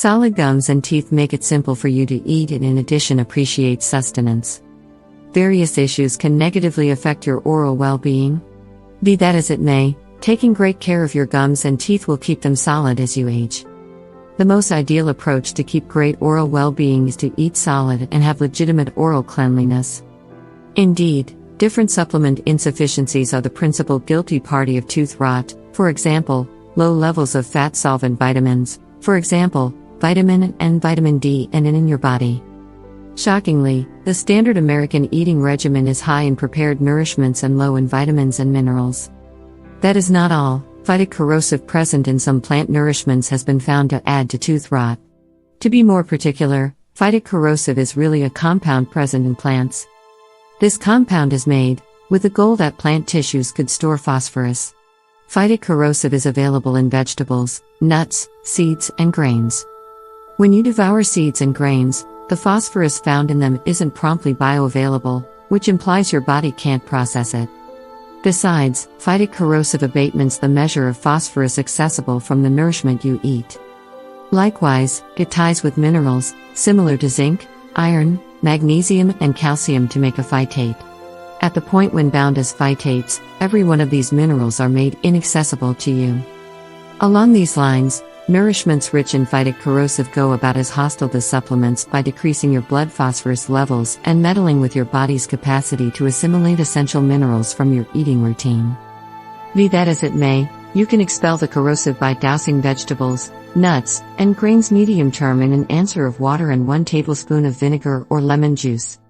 Solid gums and teeth make it simple for you to eat and in addition appreciate sustenance. Various issues can negatively affect your oral well-being. Be that as it may, taking great care of your gums and teeth will keep them solid as you age. The most ideal approach to keep great oral well-being is to eat solid and have legitimate oral cleanliness. Indeed, different supplement insufficiencies are the principal guilty party of tooth rot, for example, low levels of fat-solvent vitamins, for example, vitamin A and vitamin D in your body. Shockingly, the standard American eating regimen is high in prepared nourishments and low in vitamins and minerals. That is not all. Phytic corrosive present in some plant nourishments has been found to add to tooth rot. To be more particular, phytic corrosive is really a compound present in plants. This compound is made with the goal that plant tissues could store phosphorus. Phytic corrosive is available in vegetables, nuts, seeds, and grains. When you devour seeds and grains, the phosphorus found in them isn't promptly bioavailable, which implies your body can't process it. Besides, phytic corrosive abatements the measure of phosphorus accessible from the nourishment you eat. Likewise, it ties with minerals, similar to zinc, iron, magnesium, and calcium to make a phytate. At the point when bound as phytates, every one of these minerals are made inaccessible to you. Along these lines, nourishments rich in phytic corrosive go about as hostile to supplements by decreasing your blood phosphorus levels and meddling with your body's capacity to assimilate essential minerals from your eating routine. Be that as it may, you can expel the corrosive by dousing vegetables, nuts, and grains medium term in an answer of water and 1 tablespoon of vinegar or lemon juice.